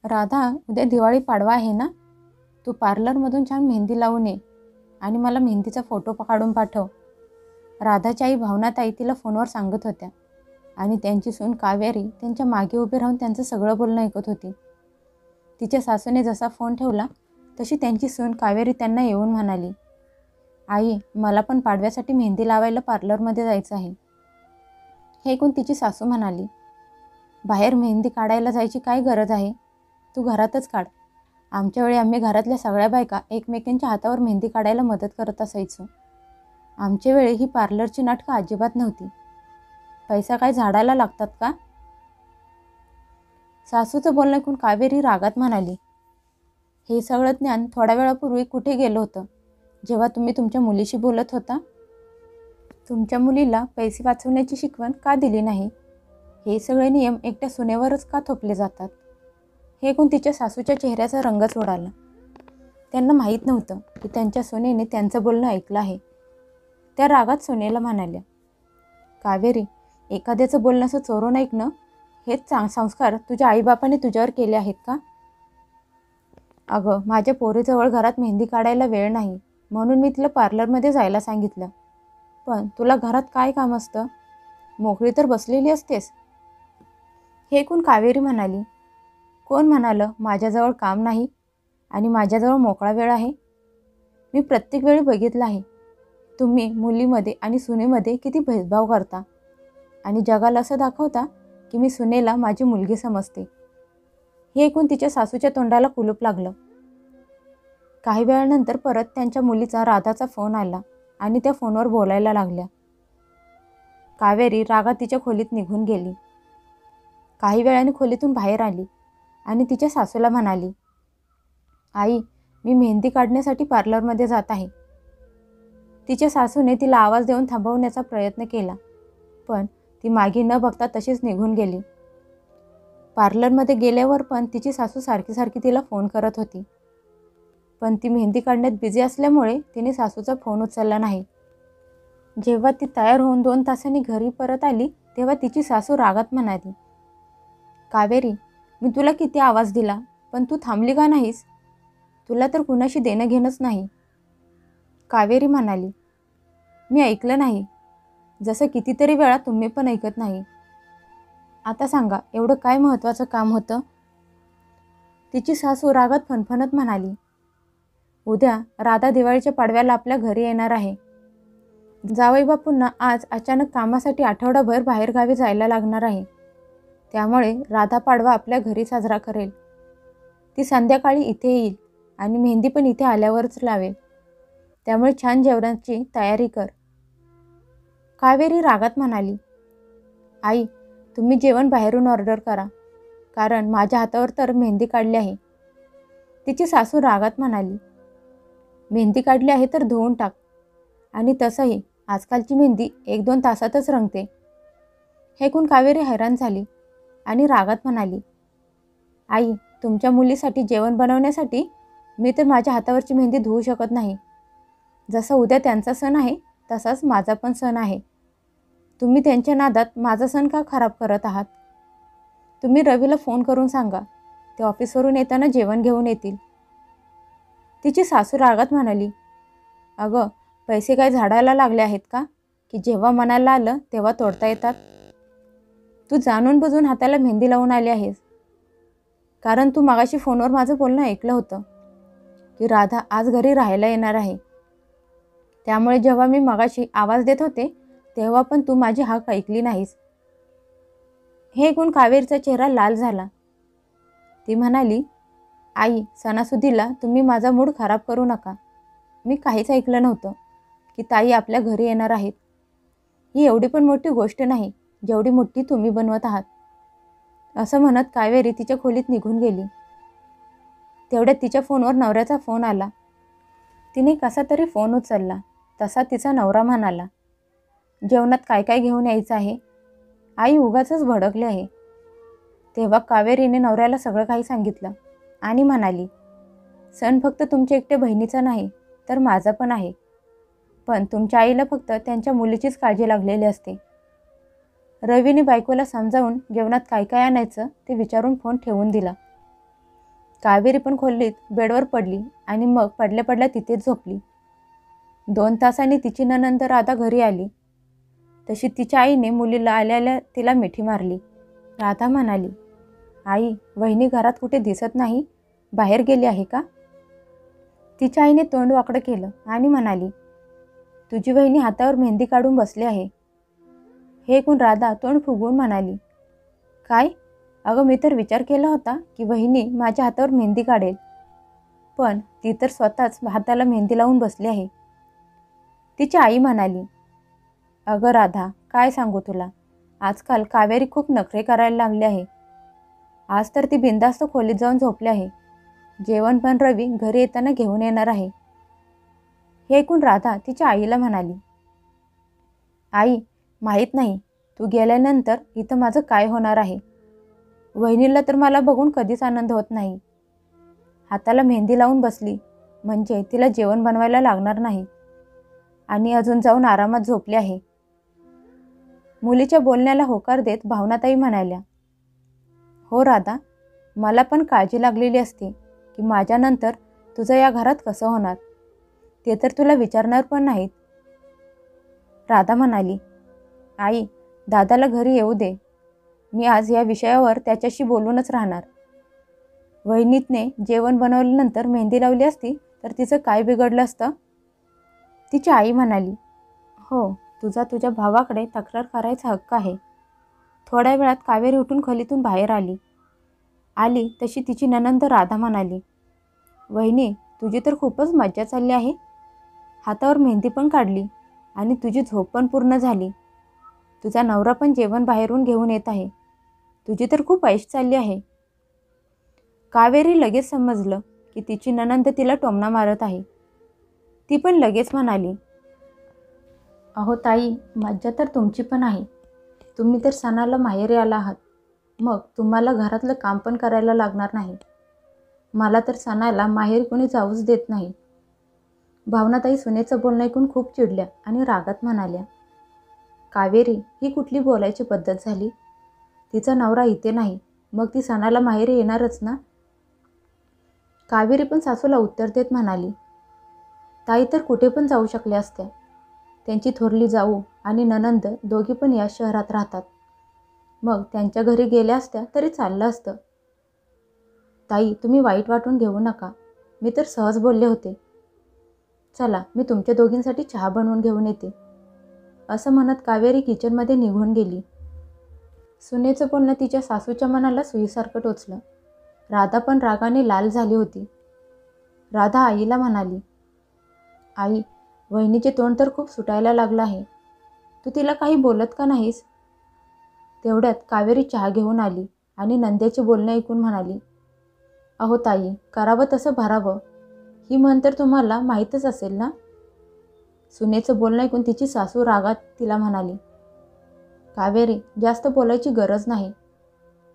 राधा, उद्या दिवाळी पाडवा आहे ना? तू पार्लरमधून छान मेहंदी लावून ये आणि मला मेहंदीचा फोटो काढून पाठव. राधाची आई भावनाताई तिला फोनवर सांगत होत्या आणि त्यांची सून कावेरी त्यांच्या मागे उभे राहून त्यांचं सगळं बोलणं ऐकत होती. तिच्या सासूने जसा फोन ठेवला तशी त्यांची सून कावेरी त्यांना येऊन म्हणाली, आई, मला पण पाडव्यासाठी मेहंदी लावायला पार्लरमध्ये जायचं आहे. हे ऐकून तिची सासू म्हणाली, बाहेर मेहंदी काढायला जायची काय गरज आहे? तू घरातच काढ. आमच्या वेळी आम्ही घरातल्या सगळ्या बायका एकमेकांच्या हातावर मेहंदी काढायला मदत करत असायचो. आमच्या वेळी ही पार्लरची नाटकं अजिबात नव्हती. पैसा काय झाडाला लागतात का? सासूचं बोलणं ऐकून कावेरी रागात म्हणाली, हे सगळं ज्ञान थोड्या वेळापूर्वी कुठे गेलं होतं, जेव्हा तुम्ही तुमच्या मुलीशी बोलत होता? तुमच्या मुलीला पैसे वाचवण्याची शिकवण का दिली नाही? हे सगळे नियम एकट्या सुनेवरच का थोपले जातात? हे ऐकून तिच्या सासूच्या चेहऱ्याचा रंगच उडाला. त्यांना माहीत नव्हतं की त्यांच्या सुनेने त्यांचं बोलणं ऐकलं आहे. त्या रागात सुनेला म्हणाल्या, कावेरी, एखाद्याचं बोलणं असं चोरून ऐकणं हेच संस्कार तुझ्या आईबापाने तुझ्यावर केले आहेत का? अगं, माझ्या पोरीजवळ घरात मेहंदी काढायला वेळ नाही म्हणून मी तिला पार्लरमध्ये जायला सांगितलं. पण तुला घरात काय काम असतं? मोकळी तर बसलेली असतेस. हे ऐकून कावेरी म्हणाली, कोण म्हणालं माझ्याजवळ काम नाही आणि माझ्याजवळ मोकळा वेळ आहे? मी प्रत्येक वेळी बघितलं आहे तुम्ही मुलीमध्ये आणि सुनेमध्ये किती भेदभाव करता आणि जगाला असं दाखवता की मी सुनेला माझी मुलगी समजते. हे ऐकून तिच्या सासूच्या तोंडाला कुलूप लागलं. काही वेळानंतर परत त्यांच्या मुलीचा राधाचा फोन आला आणि त्या फोनवर बोलायला लागल्या. कावेरी रागात तिच्या खोलीत निघून गेली. काही वेळाने खोलीतून बाहेर आली आणि तिच्या सासूला म्हणाली, आई, मी मेहंदी काढण्यासाठी पार्लरमध्ये जात आहे. तिच्या सासूने तिला आवाज देऊन थांबवण्याचा प्रयत्न केला, पण ती मागे न बघता तशीच निघून गेली. पार्लरमध्ये गेल्यावर पण तिची सासू सारखी सारखी तिला फोन करत होती, पण ती मेहंदी काढण्यात बिझी असल्यामुळे तिने सासूचा फोन उचलला नाही. जेव्हा ती तयार होऊन 2 तासांनी घरी परत आली तेव्हा तिची सासू रागात म्हणाली, कावेरी, मी तुला किती आवाज दिला पण तू थांबली का नाहीस? तुला तर कुणाशी देणं घेणंच नाही. कावेरी म्हणाली, मी ऐकलं नाही, जसं कितीतरी वेळा तुम्ही पण ऐकत नाही. आता सांगा, एवढं काय महत्त्वाचं काम होतं? तिची सासू रागात फणफणत म्हणाली, उद्या राधा दिवाळीच्या पाडव्याला आपल्या घरी येणार आहे. जावई बापूंना आज अचानक कामासाठी आठवडाभर बाहेरगावी जायला लागणार आहे. त्यामुळे राधा पाडवा आपल्या घरी साजरा करेल. ती संध्याकाळी इथे येईल आणि मेहंदी पण इथे आल्यावरच लावेल. त्यामुळे छान जेवणाची तयारी कर. कावेरी रागात म्हणाली, आई, तुम्ही जेवण बाहेरून ऑर्डर करा, कारण माझ्या हातावर तर मेहंदी काढली आहे. तिची सासू रागात म्हणाली, मेहंदी काढली आहे तर धुवून टाक. आणि तसंही आजकालची मेहंदी 1-2 तासातच रंगते. हे ऐकून कावेरी हैराण झाली आणि रागात म्हणाली, आई, तुमच्या मुलीसाठी जेवण बनवण्यासाठी मी तर माझ्या हातावरची मेहंदी धुवू शकत नाही. जसं उद्या त्यांचा सण आहे तसाच माझा पण सण आहे. तुम्ही त्यांच्या नादात माझा सण का खराब करत आहात? तुम्ही रवीला फोन करून सांगा, ते ऑफिसवरून येताना जेवण घेऊन येतील. तिची सासू रागात म्हणाली, अगं, पैसे काय झाडाला लागले आहेत का की जेव्हा मनाला आलं तेव्हा तोडता येतात? तू जाणून बुजून हाताला मेहंदी लावून आली आहेस, कारण तू मगाशी फोनवर माझं बोलणं ऐकलं होतं की राधा आज घरी राहायला येणार आहे. त्यामुळे जेव्हा मी मगाशी आवाज देत होते तेव्हा पण तू माझी हाक ऐकली नाहीस. हे ऐकून कावेरीचा चेहरा लाल झाला. ती म्हणाली, आई, सणासुदीला तुम्ही माझा मूड खराब करू नका. मी काहीच ऐकलं नव्हतं की ताई आपल्या घरी येणार आहेत. ही एवढी पण मोठी गोष्ट नाही जेवढी मोठी तुम्ही बनवत आहात. असं म्हणत कावेरी तिच्या खोलीत निघून गेली. तेवढ्यात तिच्या फोनवर नवऱ्याचा फोन आला. तिने कसा तरी फोन उचलला तसा तिचा नवरा म्हणाला, जेवणात काय काय घेऊन यायचं आहे? आई उगाचच भडकले आहे. तेव्हा कावेरीने नवऱ्याला सगळं काही सांगितलं आणि म्हणाली, सण फक्त तुमच्या एकट्या बहिणीचा नाही तर माझा पण आहे. पण तुमच्या आईला फक्त त्यांच्या मुलीचीच काळजी लागलेली असते. रवीने बायकोला समजावून जेवणात काय काय आणायचं ते विचारून फोन ठेवून दिला. कावेरी पण खोलीत बेडवर पडली आणि मग पडल्या पडल्या तिथेच झोपली. 2 तासांनी तिची नणंद राधा घरी आली. तशी तिच्या आईने मुलीला आल्याला तिला मिठी मारली. राधा म्हणाली, आई, वहिनी घरात कुठे दिसत नाही, बाहेर गेली आहे का? तिच्या आईने तोंड वाकडं केलं आणि म्हणाली, तुझी वहिनी हातावर मेहंदी काढून बसली आहे. हे ऐकून राधा तोंड फुगवून म्हणाली, काय? अगं, मी तर विचार केला होता की वहिनी माझ्या हातावर मेहंदी काढेल, पण ती तर स्वतःच हाताला मेहंदी लावून बसली आहे. तिची आई म्हणाली, अगं राधा, काय सांगू तुला, आजकाल कावेरी खूप नखरे करायला लागली आहे. आज तर ती बिनधास्त खोलीत जाऊन झोपली आहे. जेवण पण रवी घरी येताना घेऊन येणार आहे. हे ऐकून राधा तिच्या आईला म्हणाली, आई, माहीत नाही तू गेल्यानंतर इथं माझं काय होणार आहे. वहिनीला तर मला बघून कधीच आनंद होत नाही. हाताला मेहंदी लावून बसली म्हणजे तिला जेवण बनवायला लागणार नाही आणि अजून जाऊन आरामात झोपली आहे. मुलीच्या बोलण्याला होकार देत भावनाताई म्हणाल्या, हो राधा, मला पण काळजी लागलेली असते की माझ्यानंतर तुझं या घरात कसं होणार, ते तर तुला विचारणार पण नाहीत. राधा म्हणाली, आई, दादाला घरी येऊ दे. मी आज या विषयावर त्याच्याशी बोलूनच राहणार. वहिनीतने जेवण बनवल्यानंतर मेहंदी लावली असती तर तिचं काय बिघडलं असतं? तिची आई म्हणाली, हो, तुझ्या भावाकडे तक्रार करायचा हक्क आहे. थोड्या वेळात कावेरी उठून खोलीतून बाहेर आली तशी तिची नणंद राधा म्हणाली, वहिनी, तुझी तर खूपच मज्जा चालली आहे. हातावर मेहंदी पण काढली आणि तुझी झोप पण पूर्ण झाली. तुझा नवरा पण जेवण बाहेरून घेऊन येत आहे. तुझी तर खूप ऐश चालली आहे. कावेरी लगेच समजलं की तिची नणंद तिला टोमणा मारत आहे. ती पण लगेच म्हणाली, अहो ताई, मज्जा तर तुमची पण आहे. तुम्ही तर सणाला माहेरी आला आहात, मग तुम्हाला घरातलं काम पण करायला लागणार नाही. मला तर सणाला माहेरी कोणी जाऊच देत नाही. भावनाताई सुनेचं बोलणं ऐकून खूप चिडल्या आणि रागात म्हणाल्या, कावेरी, ही कुठली बोलायची पद्धत झाली? तिचा नवरा इथे नाही, मग ती सणाला माहेरी येणारच ना? कावेरी पण सासूला उत्तर देत म्हणाली, ताई तर कुठे पण जाऊ शकल्या असत्या. त्यांची थोरली जाऊ आणि नणंद दोघी पण या शहरात राहतात. मग त्यांच्या घरी गेल्या असत्या तरी चाललं असतं. ताई, तुम्ही वाईट वाटून घेऊ नका. मी तर सहज बोलले होते. चला, मी तुमच्या दोघींसाठी चहा बनवून घेऊन येते. असं म्हणत कावेरी किचनमध्ये निघून गेली. सुनेचं बोलणं तिच्या सासूच्या मनाला सुईसारखं टोचलं. राधा पण रागाने लाल झाली होती. राधा आईला म्हणाली, आई, वहिनीचे तोंड तर खूप सुटायला लागलं आहे. तू तिला काही बोलत का नाहीस? तेवढ्यात कावेरी चहा घेऊन आली आणि नंद्याचे बोलणे ऐकून म्हणाली, अहो ताई, करावं तसं भरावं, ही म्हण तर तुम्हाला माहीतच असेल ना? सुनेचं बोलणं ऐकून तिची सासू रागात तिला म्हणाली, कावेरी, जास्त बोलायची गरज नाही.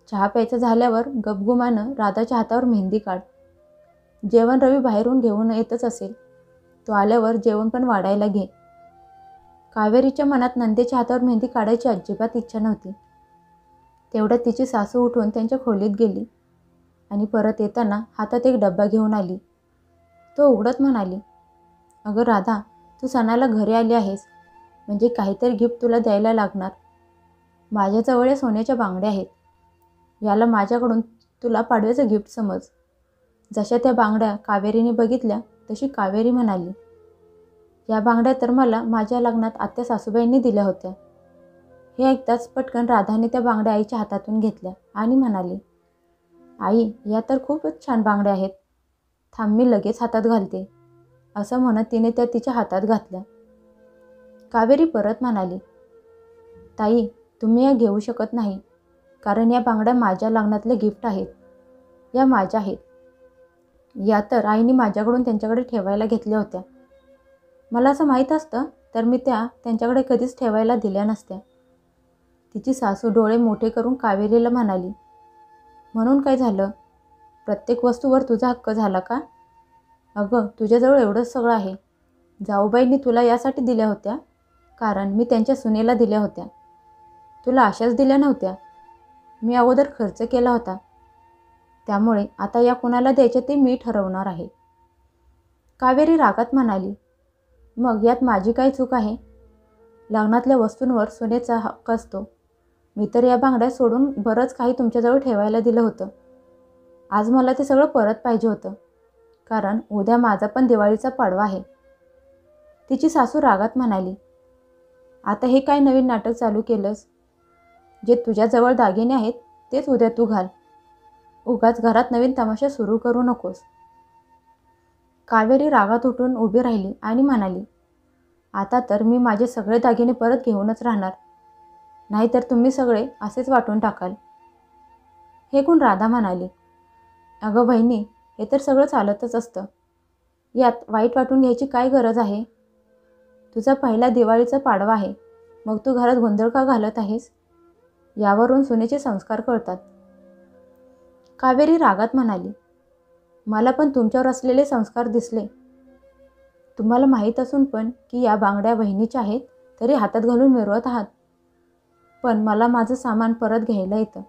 चहा प्यायचा झाल्यावर गपगुमानं राधाच्या हातावर मेहंदी काढ. जेवण रवी बाहेरून घेऊन येतच असेल, तो आल्यावर जेवण पण वाढायला घे. कावेरीच्या मनात नंदेच्या हातावर मेहंदी काढायची अजिबात इच्छा नव्हती. तेवढ्यात तिची सासू उठून त्यांच्या खोलीत गेली आणि परत येताना हातात एक डब्बा घेऊन आली. तो उघडत म्हणाली, अगं राधा, तू सणाला घरी आली आहेस म्हणजे काहीतरी गिफ्ट तुला द्यायला लागणार. माझ्याजवळ या सोन्याच्या बांगड्या आहेत. याला माझ्याकडून तुला पाडव्याचं गिफ्ट समज. जशा त्या बांगड्या कावेरीने बघितल्या तशी कावेरी म्हणाली, या बांगड्या तर मला माझ्या लग्नात आत्या सासूबाईंनी दिल्या होत्या. हे ऐकताच पटकन राधाने त्या बांगड्या आईच्या हातातून घेतल्या आणि म्हणाली, आई, या तर खूपच छान बांगड्या आहेत. थांब, मी लगेच हातात घालते. असं म्हणत तिने त्या तिच्या हातात घातल्या. कावेरी परत म्हणाली, ताई, तुम्ही या घेऊ शकत नाही, कारण या बांगड्या माझ्या लग्नातले गिफ्ट आहेत. या माझ्या आहेत. या तर आईने माझ्याकडून त्यांच्याकडे ठेवायला घेतल्या होत्या. मला असं माहीत असतं तर मी त्या त्यांच्याकडे कधीच ठेवायला दिल्या नसत्या. तिची सासू डोळे मोठे करून कावेरीला म्हणाली, म्हणून काय झालं? प्रत्येक वस्तूवर तुझा हक्क झाला का? अगं, तुझ्याजवळ एवढंच सगळं आहे. जाऊबाईंनी तुला यासाठी दिल्या होत्या कारण मी त्यांच्या सुनेला दिल्या होत्या. तुला अशाच दिल्या नव्हत्या. मी अगोदर खर्च केला होता. त्यामुळे आता या कुणाला द्यायचे ते मी ठरवणार आहे. कावेरी रागात म्हणाली, मग यात माझी काय चूक आहे? लग्नातल्या वस्तूंवर सोन्याचा हक्क असतो. मी तर या बांगड्या सोडून बरंच काही तुमच्याजवळ ठेवायला दिलं होतं. आज मला ते सगळं परत पाहिजे होतं, कारण उद्या माझा पण दिवाळीचा पाडवा आहे. तिची सासू रागात म्हणाली, आता हे काय नवीन नाटक चालू केलंस? जे तुझ्याजवळ दागिने आहेत तेच उद्या तू घाल. उगाच घरात नवीन तमाशा सुरू करू नकोस. कावेरी रागात उठून उभी राहिली आणि म्हणाली, आता तर मी माझे सगळे दागिने परत घेऊनच राहणार, नाहीतर तुम्ही सगळे असेच वाटून टाकाल. हे ऐकून राधा म्हणाली, अगं बहिणी, हे तर सगळं चालतच असतं. यात वाईट वाटून घ्यायची काय गरज आहे? तुझा पहिला दिवाळीचा पाडवा आहे, मग तू घरात गोंधळ का घालत आहेस? यावरून सुनेचे संस्कार कळतात. कावेरी रागात म्हणाली, मला पण तुमच्यावर असलेले संस्कार दिसले. तुम्हाला माहीत असून पण की या बांगड्या बहिणीच्या आहेत तरी हातात घालून मिरवत आहात. पण मला माझं सामान परत घ्यायला येतं,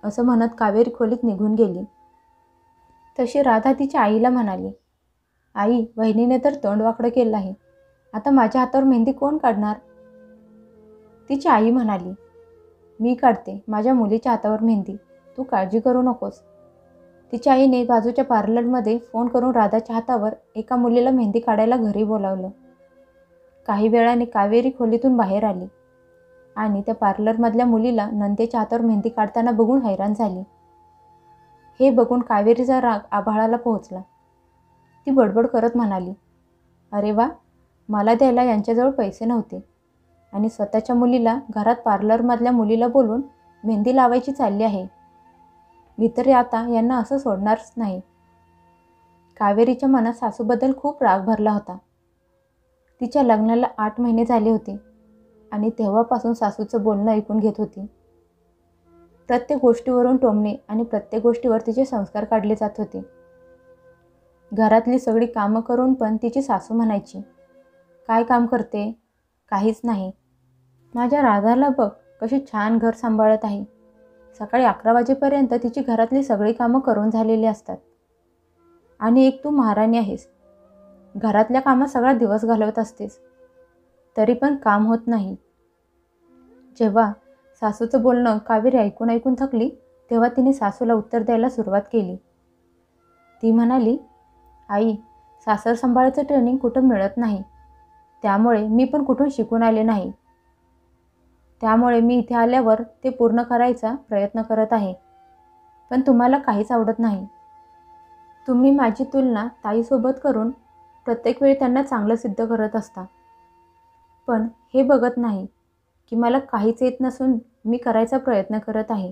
असं म्हणत कावेरी खोलीत निघून गेली. तशी राधा तिच्या आईला म्हणाली, आई, बहिणीने तर तोंड वाकडं केलं आहे. आता माझ्या हातावर मेहंदी कोण काढणार? तिची आई म्हणाली, मी काढते माझ्या मुलीच्या हातावर मेहंदी, तू काळजी करू नकोस. तिच्या आईने बाजूच्या पार्लरमध्ये फोन करून राधाच्या हातावर एका मुलीला मेहंदी काढायला घरी बोलावलं. काही वेळाने कावेरी खोलीतून बाहेर आली आणि त्या पार्लरमधल्या मुलीला नंदेच्या हातावर मेहंदी काढताना बघून हैराण झाली. हे बघून कावेरीचा राग आभाळाला पोहोचला. ती बडबड करत म्हणाली, अरे वा, मला द्यायला यांच्याजवळ पैसे नव्हते आणि स्वतःच्या मुलीला घरात पार्लरमधल्या मुलीला बोलून मेहंदी लावायची चालली आहे. मी तर आता यांना असं सोडणारच नाही. कावेरीच्या मनात सासूबद्दल खूप राग भरला होता. तिच्या लग्नाला 8 महिने झाले होते आणि तेव्हापासून सासूचं बोलणं ऐकून घेत होती. प्रत्येक गोष्टीवरून टोमणे आणि प्रत्येक गोष्टीवर तिचे संस्कार काढले जात होते. घरातली सगळी कामं करून पण तिची सासू म्हणायची, काय काम करते? काहीच नाही. माझ्या राधाला बघ कशी छान घर सांभाळत आहे. सकाळी 11 वाजेपर्यंत तिची घरातली सगळी कामं करून झालेली असतात. आणि एक तू महाराणी आहेस. घरातल्या कामात सगळा दिवस घालवत असतेस, तरी पण काम होत नाही. जेव्हा सासूचं बोलणं कावेरी ऐकून ऐकून थकली, तेव्हा तिने सासूला उत्तर द्यायला सुरुवात केली. ती म्हणाली, आई, सासर सांभाळायचं ट्रेनिंग कुठं मिळत नाही, त्यामुळे मी पण कुठून शिकून आले नाही. त्यामुळे मी इथे आल्यावर ते पूर्ण करायचा प्रयत्न करत आहे, पण तुम्हाला काहीच आवडत नाही. तुम्ही माझी तुलना ताईसोबत करून प्रत्येक वेळी त्यांना चांगलं सिद्ध करत असता, पण हे बघत नाही की मला काहीच येत नसून मी करायचा प्रयत्न करत आहे.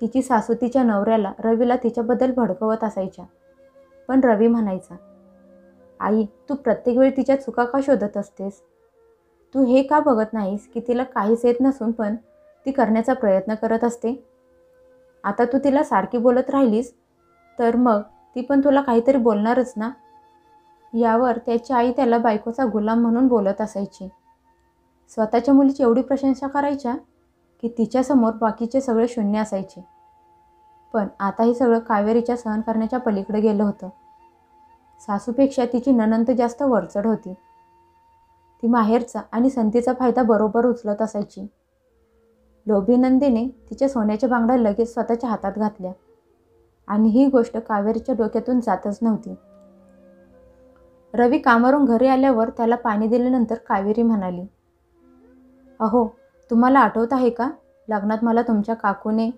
तिची सासू तिच्या नवऱ्याला रवीला तिच्याबद्दल भडकवत असायच्या, पण रवी म्हणायचा, आई, तू प्रत्येक वेळी तिच्या चुका का शोधत असतेस? तू हे का बघत नाहीस की तिला काहीच येत नसून पण ती करण्याचा प्रयत्न करत असते? आता तू तिला सारखी बोलत राहिलीस तर मग ती पण तुला काहीतरी बोलणारच ना. यावर त्याची आई त्याला बायकोचा गुलाम म्हणून बोलत असायची. स्वतःच्या मुलीची एवढी प्रशंसा करायच्या की तिच्यासमोर बाकीचे सगळे शून्य असायचे. पण आता हे सगळं कावेरीच्या सहन करण्याच्या पलीकडे गेलं होतं. सासूपेक्षा तिची नणंद जास्त वरचढ होती. ती माहेरचा आणि संधीचा फायदा बरोबर उचलत असायची. लोभी नंदीने तिच्या सोन्याच्या बांगड्या लगेच स्वतःच्या हातात घातल्या आणि ही गोष्ट कावेरीच्या डोक्यातून जातच नव्हती. रवी कामावरून घरी आल्यावर त्याला पाणी दिल्यानंतर कावेरी म्हणाली, अहो, तुम्हाला आठवत आहे का लग्नात मला तुमच्या काकूने?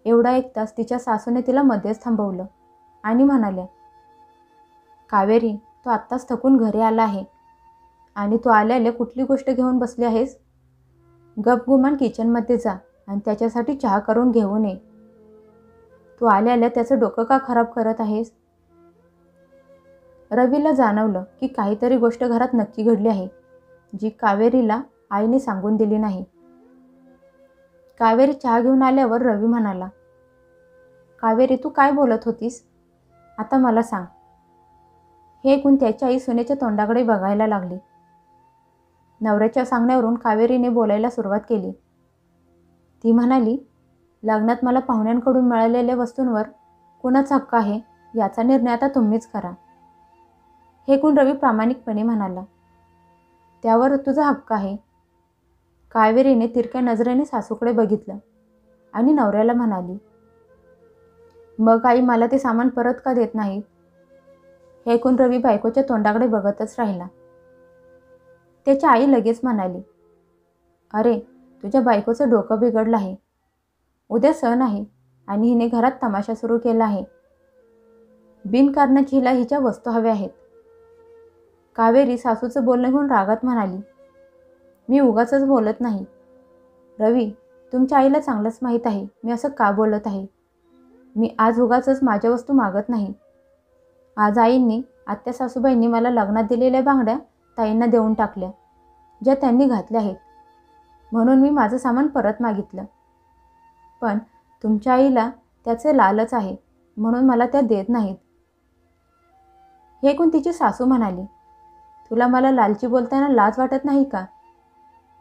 एवढा ऐकताच तिच्या सासूने तिला मध्येच थांबवलं आणि म्हणाल्या, कावेरी, तू आत्ताच थकून घरी आला आहे आणि तू आल्याला कुठली गोष्ट घेऊन बसली आहेस? गपगुमान किचनमध्ये जा आणि त्याच्यासाठी चहा करून घेऊन ये. तू आल्याला त्याचं डोकं का खराब करत आहेस? रवीला जाणवलं की काहीतरी गोष्ट घरात नक्की घडली आहे, जी कावेरीला आईने सांगून दिली नाही. कावेरी चहा घेऊन आल्यावर रवी म्हणाला, कावेरी, तू काय बोलत होतीस? आता मला सांग. हे ऐकून त्याची आई सुनेच्या तोंडाकडे बघायला लागली. नवऱ्याच्या सांगण्यावरून कावेरीने बोलायला सुरुवात केली. ती म्हणाली, लग्नात मला पाहुण्यांकडून मिळालेल्या वस्तूंवर कुणाचा हक्क आहे याचा निर्णय आता तुम्हीच करा. हे ऐकून रवी प्रामाणिकपणे म्हणाला, त्यावर तुझा हक्क आहे. कावेरीने तिरक्या नजरेने सासूकडे बघितलं आणि नवऱ्याला म्हणाली, मग आई मला ते सामान परत का देत नाही? हे ऐकून रवी बायकोच्या तोंडाकडे बघतच राहिला. त्याची आई लगेच म्हणाली, अरे तुझ्या बायकोचं डोकं बिघडलं आहे. उद्या सण आहे आणि हिने घरात तमाशा सुरू केला आहे. बिनकारणाची हिला हिच्या वस्तू हव्या आहेत. कावेरी सासूचं बोलणं घेऊन रागात म्हणाली, मी उगाचच बोलत नाही. रवी, तुमच्या आईला चांगलंच माहीत आहे मी असं का बोलत आहे. मी आज उगाचच माझ्या वस्तू मागत नाही. आज आईंनी, आत्या सासूबाईंनी मला लग्नात दिलेल्या बांगड्या ताईंना देऊन टाकल्या, ज्या त्यांनी घातल्या आहेत. म्हणून मी माझं सामान परत मागितलं. पण तुमच्या आईला त्याचे लालच आहे म्हणून मला त्या देत नाहीत. हे ऐकून तिची सासू म्हणाली, तुला मला लालची बोलताना लाज वाटत नाही का?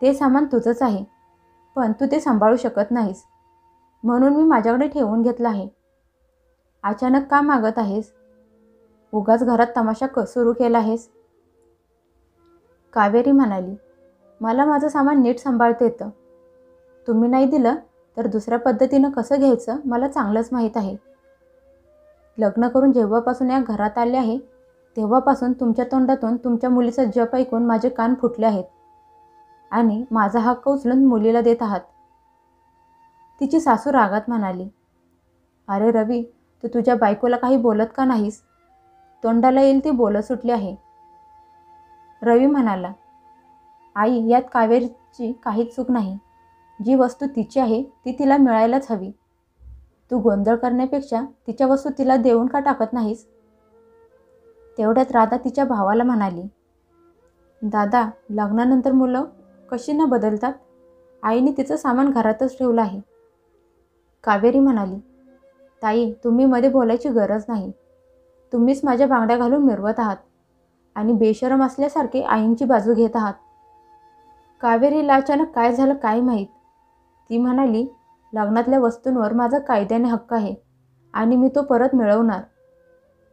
ते सामान तुझंच आहे, पण तू ते सांभाळू शकत नाहीस म्हणून मी माझ्याकडे ठेवून घेतलं आहे. अचानक का मागत आहेस? उगाच घरात तमाशा सुरू केला आहेस? कावेरी म्हणाली, मला माझं सामान नीट सांभाळता येतं. तुम्ही नाही दिलं तर दुसऱ्या पद्धतीनं कसं घ्यायचं मला चांगलंच माहीत आहे. लग्न करून जेव्हापासून या घरात आले आहे तेव्हापासून तुमच्या तोंडातून तुमच्या मुलीचा जप ऐकून माझे कान फुटले आहेत आणि माझा हक्क उचलून मुलीला देत आहात. तिची सासू रागात म्हणाली, अरे रवी, तू तुझ्या बायकोला काही बोलत का नाहीस? तोंडाला येईल ती बोलत सुटली आहे. रवी म्हणाला, आई, यात कावेरीची काहीच चूक नाही. जी वस्तू तिची आहे ती तिला मिळायलाच हवी. तू गोंधळ करण्यापेक्षा तिच्या वस्तू तिला देऊन का टाकत नाहीस? तेवढ्यात राधा तिच्या भावाला म्हणाली, दादा, लग्नानंतर मुलं कशी न बदलतात? आईने तिचं सामान घरातच ठेवलं आहे. कावेरी म्हणाली, ताई, तुम्ही मध्ये बोलायची गरज नाही. तुम्हीच माझ्या बांगड्या घालून मिरवत आहात आणि बेशरम असल्यासारखे आईंची बाजू घेत आहात. कावेरीला अचानक काय झालं काय माहीत. ती म्हणाली, लग्नातल्या वस्तूंवर माझा कायद्याने हक्क आहे आणि मी तो परत मिळवणार.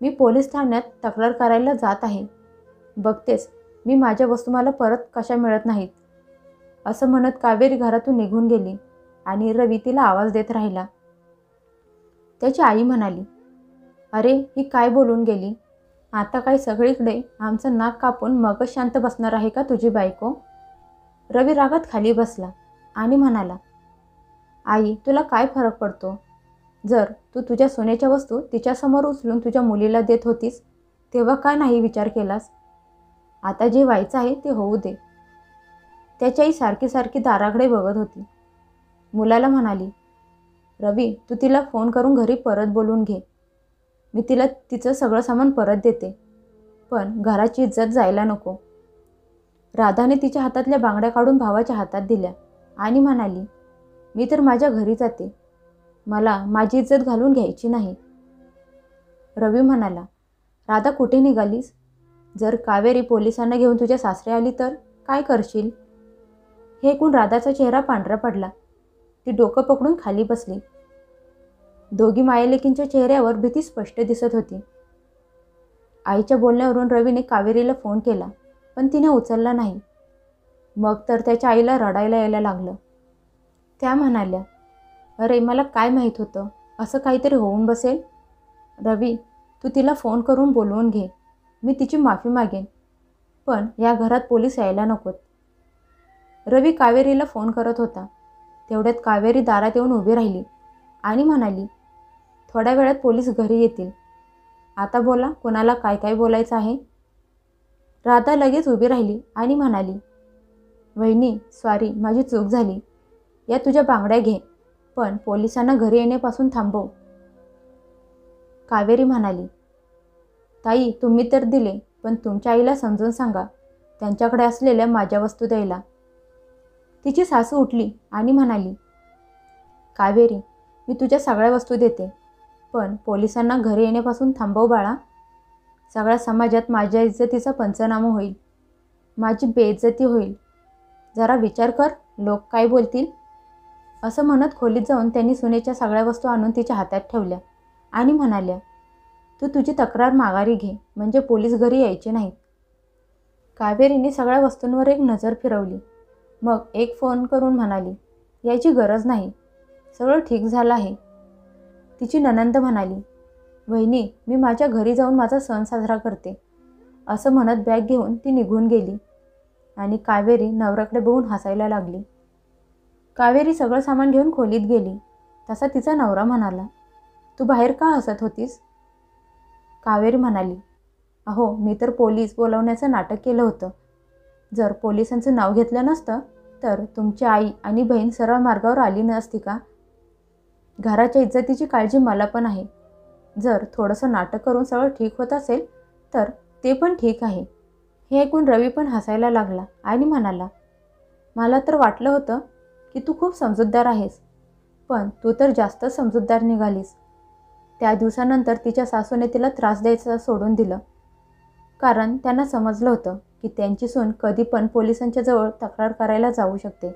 मी पोलीस ठाण्यात तक्रार करायला जात आहे. बघतेच मी माझ्या वस्तू मला परत कशा मिळत नाहीत. असं म्हणत कावेरी घरातून निघून गेली आणि रवी तिला आवाज देत राहिला. त्याची आई म्हणाली, अरे ही काय बोलून गेली? आता काय सगळीकडे आमचं नाक कापून मगच शांत बसणार आहे का तुझी बायको? रवी रागात खाली बसला आणि म्हणाला, आई, तुला काय फरक पडतो? जर तू तुझ्या सोन्याच्या वस्तू तिच्यासमोर उचलून तुझ्या मुलीला देत होतीस तेव्हा काय नाही विचार केलास? आता जे व्हायचं आहे ते होऊ दे. त्याची आई सारखी सारखी दाराकडे बघत होती. मुलाला म्हणाली, रवी, तू तिला फोन करून घरी परत बोलवून घे. मी तिला तिचं सगळं सामान परत देते, पण घराची इज्जत जायला नको. राधाने तिच्या हातातल्या बांगड्या काढून भावाच्या हातात दिल्या आणि म्हणाली, मी तर माझ्या घरी जाते. मला माझी इज्जत घालून घ्यायची नाही. रवी म्हणाला, राधा कुठे निघालीस? जर कावेरी पोलिसांना घेऊन तुझ्या सासरे आली तर काय करशील? हे ऐकून राधाचा चेहरा पांढरा पडला. ती डोकं पकडून खाली बसली. दोघी मायलेकींच्या चेहऱ्यावर भीती स्पष्ट दिसत होती. आईच्या बोलण्यावरून रवीने कावेरीला फोन केला, पण तिने उचलला नाही. मग तर त्याच्या आईला रडायला यायला लागलं. त्या म्हणाल्या, अरे मला काय माहीत होतं असं काहीतरी होऊन बसेल. रवी, तू तिला फोन करून बोलवून घे. मी तिची माफी मागेन, पण या घरात पोलीस यायला नकोत. रवी कावेरीला फोन करत होता. तेवढ्यात कावेरी दारात येऊन उभी राहिली आणि म्हणाली, थोड्या वेळात पोलीस घरी येतील. आता बोला, कोणाला काय काय बोलायचं आहे? राधा लगेच उभी राहिली आणि म्हणाली, वहिनी, सॉरी, माझी चूक झाली. या तुझ्या बांगड्या घे, पण पोलिसांना घरी येण्यापासून थांबव. कावेरी म्हणाली, ताई, तुम्ही तर दिले, पण तुमच्या आईला समजून सांगा त्यांच्याकडे असलेल्या माझ्या वस्तू द्यायला. तिची सासू उठली आणि म्हणाली, कावेरी, मी तुझ्या सगळ्या वस्तू देते, पण पोलिसांना घरी येण्यापासून थांबव बाळा. सगळ्या समाजात माझ्या इज्जतीचा पंचनामा होईल. माझी बेइज्जती होईल. जरा विचार कर, लोक काय बोलतील. असं म्हणत खोलीत जाऊन त्यांनी सुनेच्या सगळ्या वस्तू आणून तिच्या हातात ठेवल्या आणि म्हणाल्या, तू तुझी तक्रार माघारी घे, म्हणजे पोलीस घरी यायचे नाहीत. कावेरीने सगळ्या वस्तूंवर एक नजर फिरवली. मग एक फोन करून म्हणाली, याची गरज नाही, सगळं ठीक झालं आहे. तिची नणंद म्हणाली, वहिनी, मी माझ्या घरी जाऊन माझा सण साजरा करते. असं म्हणत बॅग घेऊन ती निघून गेली आणि कावेरी नवऱ्याकडे बघून हसायला लागली. कावेरी सगळं सामान घेऊन खोलीत गेली. तसा तिचा नवरा म्हणाला, तू बाहेर का हसत होतीस? कावेरी म्हणाली, अहो, मी तर पोलीस बोलवण्याचं नाटक केलं होतं. जर पोलिसांचं नाव घेतलं नसतं तर तुमची आई आणि बहीण सरळ मार्गावर आली नसती का? घराच्या इज्जतीची काळजी मला पण आहे. जर थोडंसं नाटक करून सगळं ठीक होत असेल तर ते पण ठीक आहे. हे ऐकून रवी पण हसायला लागला आणि म्हणाला, मला तर वाटलं होतं की तू खूप समजूतदार आहेस, पण तू तर जास्तच समजूतदार निघालीस. त्या दिवसानंतर तिच्या सासूने तिला त्रास द्यायचं सोडून दिलं, कारण त्यांना समजलं होतं की त्यांची सून कधी पण पोलिसांच्या जवळ तक्रार करायला जाऊ शकते.